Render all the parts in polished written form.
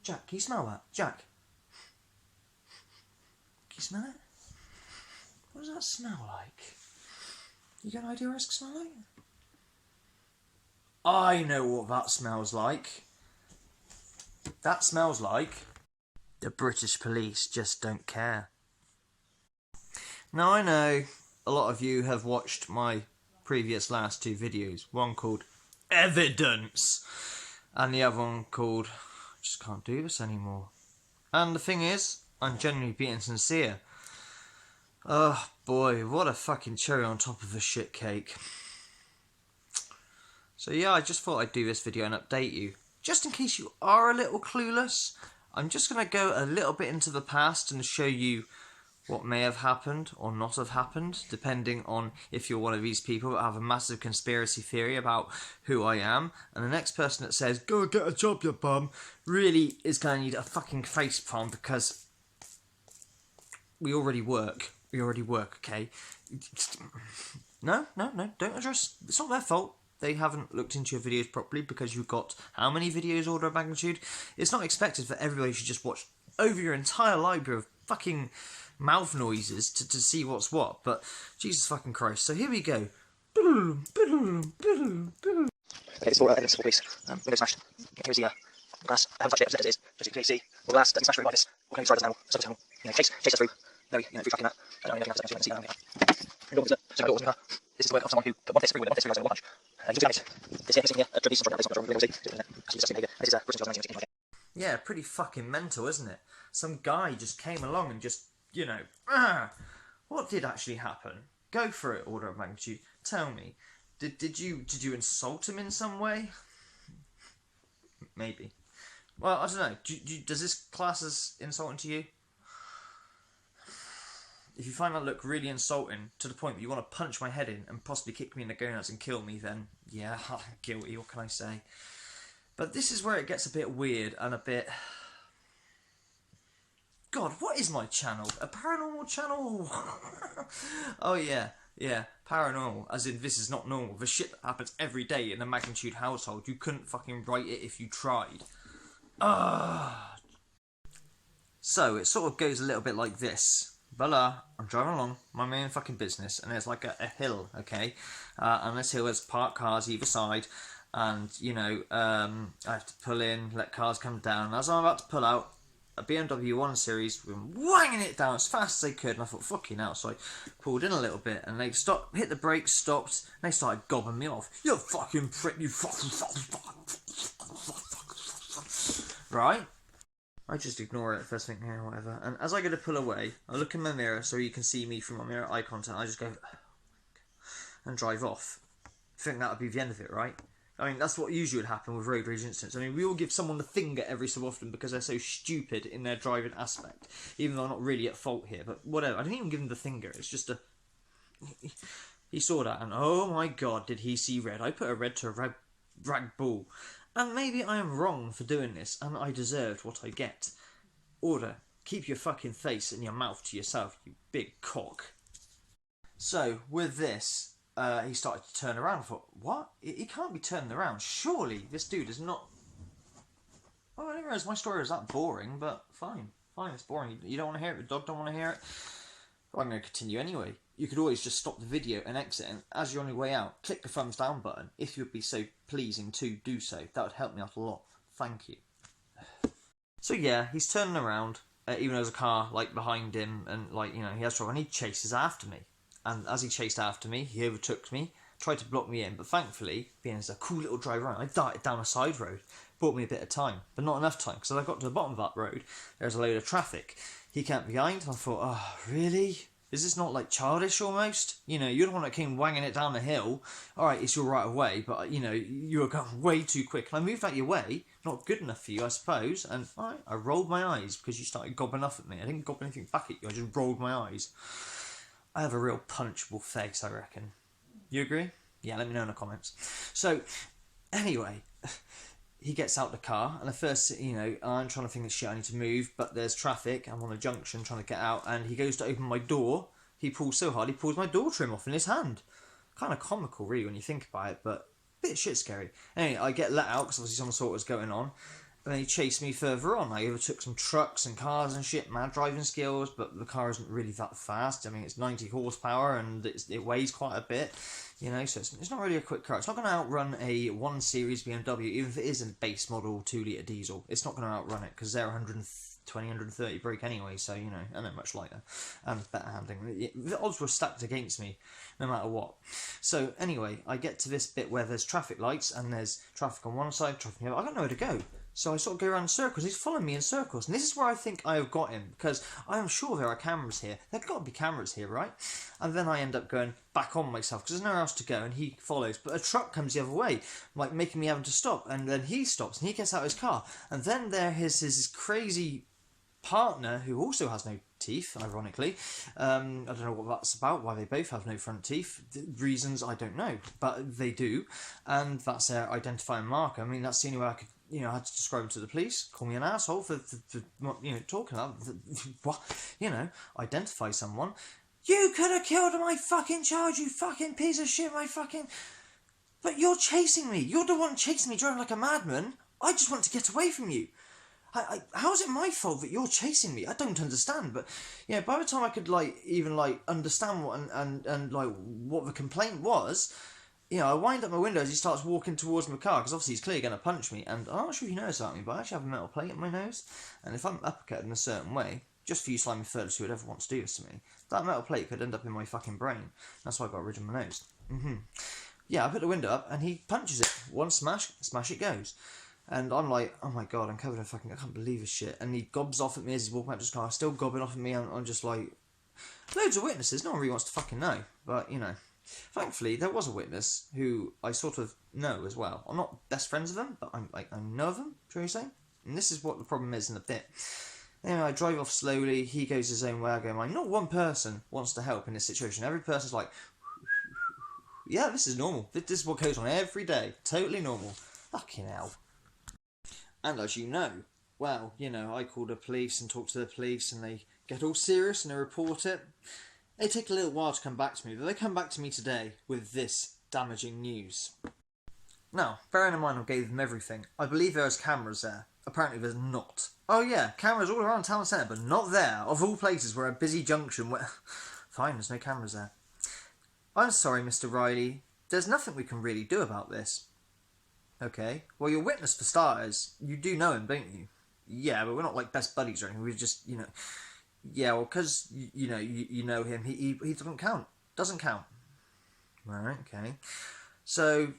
Jack, can you smell that? Jack? Can you smell it? What does that smell like? You got an idea what it smells like? I know what that smells like. That smells like the British police just don't care. Now I know a lot of you have watched my previous last two videos. One called Evidence and the other one called I just can't do this anymore. And the thing is, I'm genuinely being sincere. Oh boy, what a fucking cherry on top of a shit cake. So yeah, I just thought I'd do this video and update you. Just in case you are a little clueless, I'm just going to go a little bit into the past and show you what may have happened or not have happened, depending on if you're one of these people that have a massive conspiracy theory about who I am. And the next person that says, go get a job, you bum, really is going to need a fucking face palm because we already work. We already work, okay? No, don't address... It's not their fault. They haven't looked into your videos properly because you've got how many videos order of magnitude? It's not expected for everybody to just watch over your entire library of fucking mouth noises to see what's what, but Jesus fucking Christ. So here we go. Okay, it's for evidence for police. Window smashed. Here's the glass. I haven't touched it as it is. Just so you can see all the glass that can smash through like this. What can you try this now? Subtle tunnel. You know, chase us through. No, through fucking that. I don't know anything else to see that. This is the work of someone who put one fist through with it, one fist through, one punch. You can see this here, a drug use this on this is British. Yeah, pretty fucking mental, isn't it? Some guy just came along and just, you know, what did actually happen? Go for it, order of magnitude. Tell me, did you insult him in some way? Maybe. Well, I don't know. Does this class as insulting to you? If you find that look really insulting to the point that you want to punch my head in and possibly kick me in the gonads and kill me, then yeah, I'm guilty, what can I say? But this is where it gets a bit weird and a bit... God, what is my channel? A paranormal channel? Oh yeah, paranormal, as in this is not normal. The shit that happens every day in the Magnitude household. You couldn't fucking write it if you tried. So, it sort of goes a little bit like this. Voila, I'm driving along, my main fucking business, and there's like a hill, okay? And this hill has parked cars either side, and, you know, I have to pull in, let cars come down, and as I'm about to pull out, a BMW 1 Series were whanging it down as fast as they could, and I thought, fucking hell, so I pulled in a little bit, and they stopped, hit the brakes, stopped, and they started gobbing me off. You fucking prick, you fucking... Right? I just ignore it first thing, yeah, whatever. And as I go to pull away, I look in my mirror so you can see me through my mirror eye contact. I just go and drive off. I think that would be the end of it, right? I mean, that's what usually would happen with road rage incidents. I mean, we all give someone the finger every so often because they're so stupid in their driving aspect, even though I'm not really at fault here. But whatever, I didn't even give him the finger. It's just a... He saw that, and oh my god, did he see red? I put a red to a rag ball. And maybe I am wrong for doing this, and I deserved what I get. Order, keep your fucking face and your mouth to yourself, you big cock. So, with this, he started to turn around. I thought, what? He can't be turning around. Surely, this dude is not... Oh, I didn't realise my story was that boring, but fine. Fine, it's boring. You don't want to hear it, the dog don't want to hear it. Well, I'm going to continue anyway. You could always just stop the video and exit, and as you're on your way out, click the thumbs down button, if you would be so pleasing to do so. That would help me out a lot. Thank you. So yeah, he's turning around, even though there's a car, like, behind him, and, like, you know, he has trouble, and he chases after me. And as he chased after me, he overtook me, tried to block me in, but thankfully, being as a cool little driver, I darted down a side road. Bought me a bit of time, but not enough time, because as I got to the bottom of that road, there's a load of traffic. He came behind, and I thought, oh, really? Is this not, like, childish almost? You know, you're the one that came wanging it down the hill. Alright, it's your right of way, but, you know, you were going way too quick. And I moved out your way. Not good enough for you, I suppose. And I rolled my eyes because you started gobbing off at me. I didn't gob anything back at you. I just rolled my eyes. I have a real punchable face, I reckon. You agree? Yeah, let me know in the comments. So, anyway... He gets out the car, and at first, you know, I'm trying to think of shit I need to move, but there's traffic, I'm on a junction trying to get out, and he goes to open my door, he pulls so hard, he pulls my door trim off in his hand. Kind of comical, really, when you think about it, but a bit shit scary. Anyway, I get let out, because obviously some sort was going on, And they chased me further on. I overtook some trucks and cars and shit, mad driving skills, but the car isn't really that fast. I mean, it's 90 horsepower and it weighs quite a bit, you know, so it's not really a quick car. It's not going to outrun a 1 Series BMW, even if it is a base model 2-litre diesel. It's not going to outrun it, because they're 120, 130 brake anyway, so, you know, and they're much lighter and better handling. The odds were stacked against me, no matter what. So, anyway, I get to this bit where there's traffic lights, and there's traffic on one side, traffic on the other. I don't know where to go. So I sort of go around in circles. He's following me in circles. And this is where I think I have got him, because I am sure there are cameras here. There have got to be cameras here, right? And then I end up going back on myself, because there's nowhere else to go, and he follows. But a truck comes the other way, like making me having to stop. And then he stops, and he gets out of his car. And then there is his crazy partner, who also has no teeth, ironically. I don't know what that's about, why they both have no front teeth. Reasons, I don't know. But they do. And that's their identifying marker. I mean, that's the only way I could... You know, I had to describe him to the police, call me an asshole for you know, talking about what, you know, identify someone. You could have killed my fucking child, you fucking piece of shit, my fucking... But you're chasing me. You're the one chasing me, driving like a madman. I just want to get away from you. How is it my fault that you're chasing me? I don't understand. But, you know, by the time I could, like, even, like, understand what and like, what the complaint was... You know, I wind up my window as he starts walking towards my car, because obviously he's clearly going to punch me, and I'm not sure if you noticed about me, but I actually have a metal plate in my nose, and if I'm uppercutted in a certain way, just for you slimy firtless who would ever want to do this to me, that metal plate could end up in my fucking brain. That's why I got a ridge on my nose. Yeah, I put the window up, and he punches it. One smash, smash it goes. And I'm like, oh my god, I'm covered in fucking, I can't believe this shit. And he gobs off at me as he's walking out to his car, still gobbing off at me. I'm just like, loads of witnesses, no one really wants to fucking know, but, you know. Thankfully, there was a witness who I sort of know as well. I'm not best friends with them, but I know of them, shall we say? And this is what the problem is in a bit. Anyway, I drive off slowly, he goes his own way, I go mine. Not one person wants to help in this situation. Every person's like, yeah, this is normal. This is what goes on every day. Totally normal. Fucking hell. And as you know, well, you know, I call the police and talk to the police, and they get all serious and they report it. They take a little while to come back to me, but they come back to me today with this damaging news. Now, bearing in mind I gave them everything, I believe there is cameras there. Apparently there's not. Oh yeah, cameras all around town centre, but not there. Of all places, we're a busy junction where... Fine, there's no cameras there. I'm sorry, Mr. Riley. There's nothing we can really do about this. Okay, well, your witness for starters, you do know him, don't you? Yeah, but we're not like best buddies or anything, we're just, you know... Yeah, well, because, you know him, he doesn't count. Doesn't count. Right, okay. So,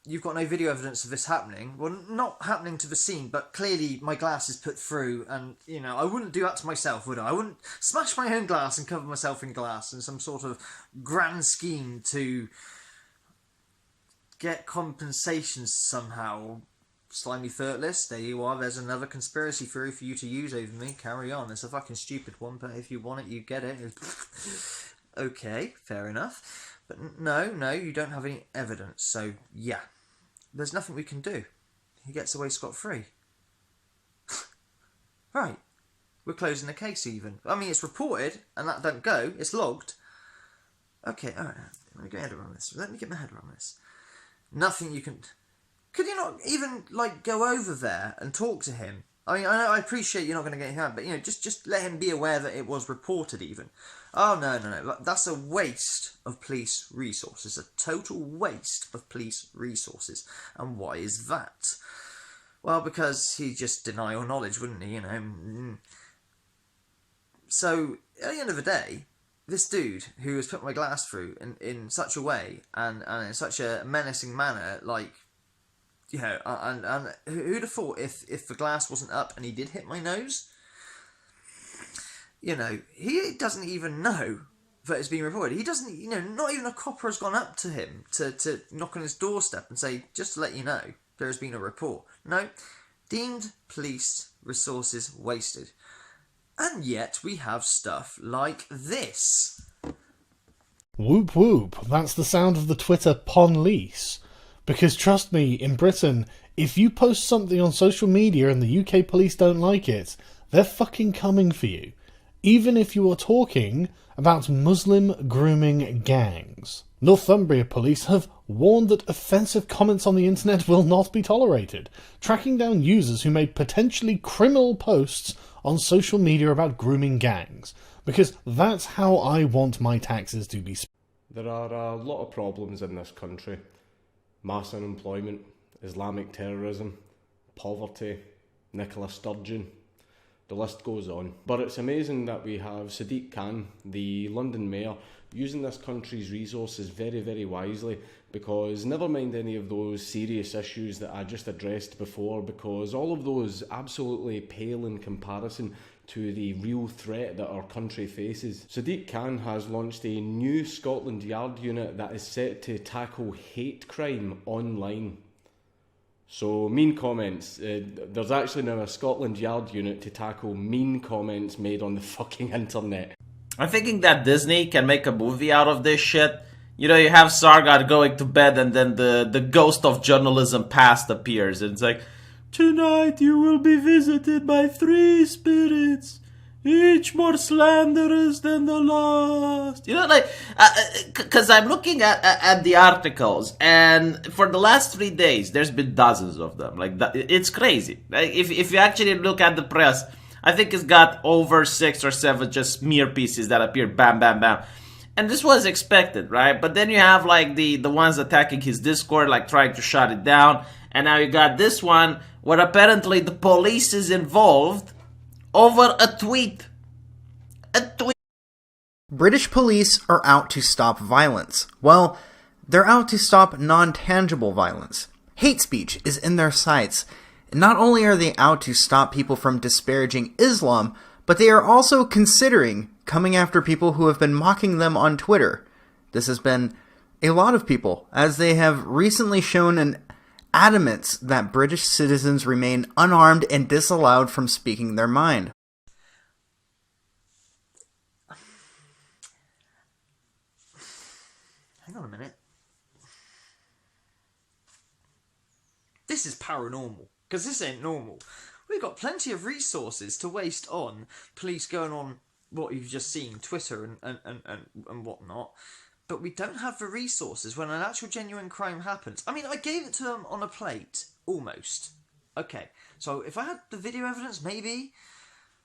you've got no video evidence of this happening. Well, not happening to the scene, but clearly my glass is put through, and, you know, I wouldn't do that to myself, would I? I wouldn't smash my own glass and cover myself in glass in some sort of grand scheme to get compensation somehow. Slimy firtless, there you are, there's another conspiracy theory for you to use over me. Carry on, it's a fucking stupid one, but if you want it, you get it. Okay, fair enough. But no, you don't have any evidence, so yeah. There's nothing we can do. He gets away scot-free. Right, we're closing the case even. I mean, it's reported, and that don't go, it's logged. Okay, alright, let me get my head around this. Let me get my head around this. Nothing you can... Could you not even, like, go over there and talk to him? I mean, I appreciate you're not going to get him out, but, you know, just let him be aware that it was reported even. Oh, no. That's a waste of police resources. A total waste of police resources. And why is that? Well, because he'd just deny all knowledge, wouldn't he, you know? So, at the end of the day, this dude who has put my glass through in such a way, and in such a menacing manner, like... You know, and who'd have thought if the glass wasn't up and he did hit my nose? You know, he doesn't even know that it's been reported. He doesn't, you know, not even a copper has gone up to him to knock on his doorstep and say, just to let you know, there has been a report. No, deemed police resources wasted. And yet we have stuff like this. Whoop whoop, that's the sound of the Twitter pon lease. Because trust me, in Britain, if you post something on social media and the UK police don't like it, they're fucking coming for you. Even if you are talking about Muslim grooming gangs. Northumbria police have warned that offensive comments on the internet will not be tolerated, tracking down users who made potentially criminal posts on social media about grooming gangs, because that's how I want my taxes to be spent. There are a lot of problems in this country. Mass unemployment, Islamic terrorism, poverty, Nicola Sturgeon, the list goes on. But it's amazing that we have Sadiq Khan, the London mayor, using this country's resources very, very wisely, because never mind any of those serious issues that I just addressed before, because all of those absolutely pale in comparison to the real threat that our country faces. Sadiq Khan has launched a new Scotland Yard unit that is set to tackle hate crime online. So, mean comments. There's actually now a Scotland Yard unit to tackle mean comments made on the fucking internet. I'm thinking that Disney can make a movie out of this shit. You know, you have Sargon going to bed and then the ghost of journalism past appears. And it's like, tonight you will be visited by 3 spirits, each more slanderous than the last. You know, like, because I'm looking at the articles, and for the last 3 days, there's been dozens of them. Like, it's crazy. Like, if you actually look at the press, I think it's got over 6 or 7 just smear pieces that appear, bam, bam, bam. And this was expected, right? But then you have, like, the ones attacking his Discord, like, trying to shut it down. And now you got this one, where apparently the police is involved over a tweet. British police are out to stop violence. Well, they're out to stop non-tangible violence. Hate speech is in their sights. Not only are they out to stop people from disparaging Islam, but they are also considering coming after people who have been mocking them on Twitter. This has been a lot of people, as they have recently shown an adamance that British citizens remain unarmed and disallowed from speaking their mind. Hang on a minute. This is paranormal, because this ain't normal. We've got plenty of resources to waste on police going on what you've just seen, Twitter and whatnot, but we don't have the resources when an actual genuine crime happens. I mean, I gave it to them on a plate, almost. Okay, so if I had the video evidence, maybe,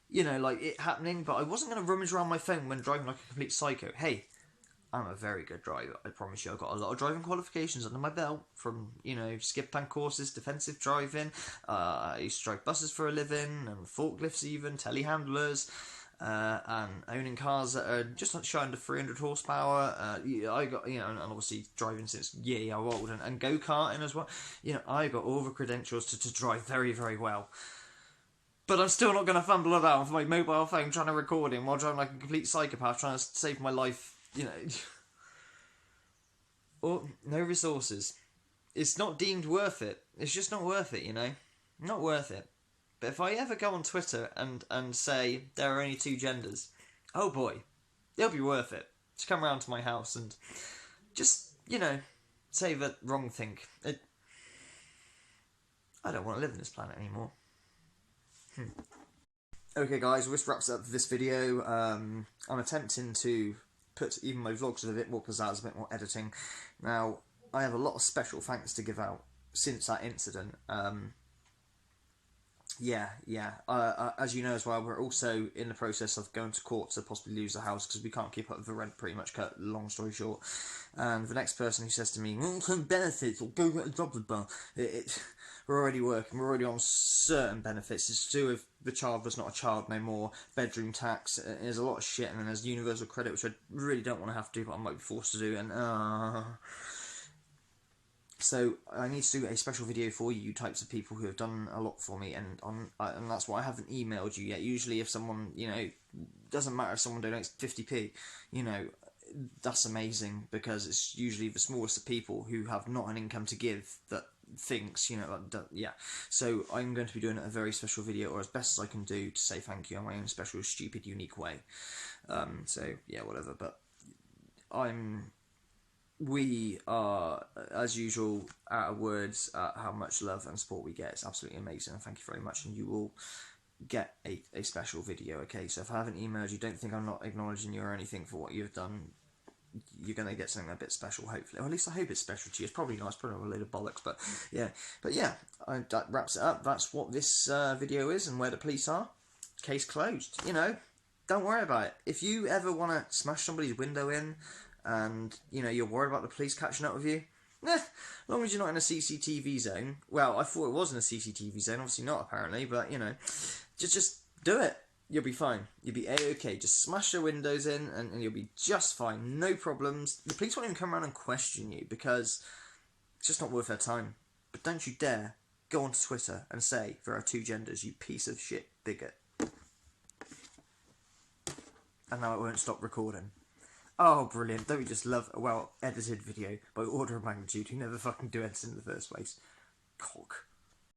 you know, like it happening, but I wasn't going to rummage around my phone when driving like a complete psycho. Hey, I'm a very good driver, I promise you. I've got a lot of driving qualifications under my belt from, you know, skip tank courses, defensive driving. I used to drive buses for a living, and forklifts even, telehandlers, and owning cars that are just shy under 300 horsepower. I got, you know, and obviously driving since year old, and go-karting as well. You know, I got all the credentials to drive very, very well. But I'm still not going to fumble around with my mobile phone trying to record him while driving like a complete psychopath trying to save my life, you know. Or no resources. It's not deemed worth it. It's just not worth it, you know. Not worth it. But if I ever go on Twitter and say there are only 2 genders, oh boy, it'll be worth it to come round to my house and just, you know, say the wrong thing. I don't want to live on this planet anymore. Okay guys, well, this wraps up this video. I'm attempting to put even my vlogs with a bit more pizzazz, a bit more editing. Now, I have a lot of special thanks to give out since that incident. As you know as well, we're also in the process of going to court to possibly lose the house because we can't keep up with the rent, pretty much, cut long story short. And the next person who says to me, some benefits, or go get a job with bar, we're already working, we're already on certain benefits. It's to do with the child was not a child no more, bedroom tax, there's a lot of shit, and then there's universal credit, which I really don't want to have to do, but I might be forced to do, and so I need to do a special video for you types of people who have done a lot for me, and that's why I haven't emailed you yet. Usually if someone, you know, doesn't matter if someone donates 50p, you know, that's amazing, because it's usually the smallest of people who have not an income to give that thinks, you know, yeah. So I'm going to be doing a very special video, or as best as I can do, to say thank you in my own special, stupid, unique way. So yeah, whatever, but we are, as usual, out of words at how much love and support we get. It's absolutely amazing, and thank you very much, and you will get a special video, okay? So if I haven't emailed you, don't think I'm not acknowledging you or anything for what you've done. you're going to get something a bit special, hopefully. Or at least I hope it's special to you. It's probably not. It's probably a load of bollocks, but yeah. That wraps it up. That's what this video is and where the police are. Case closed. You know, don't worry about it. If you ever want to smash somebody's window in and, you know, you're worried about the police catching up with you, as long as you're not in a CCTV zone. Well, I thought it was in a CCTV zone. Obviously not, apparently. But, you know, just do it. You'll be fine. You'll be A-okay. Just smash your windows in and you'll be just fine. No problems. The police won't even come around and question you because it's just not worth their time. But don't you dare go onto Twitter and say there are two genders, you piece of shit bigot. And now it won't stop recording. Oh, brilliant. Don't we just love a well-edited video by order of magnitude who never fucking do editing in the first place? Cock.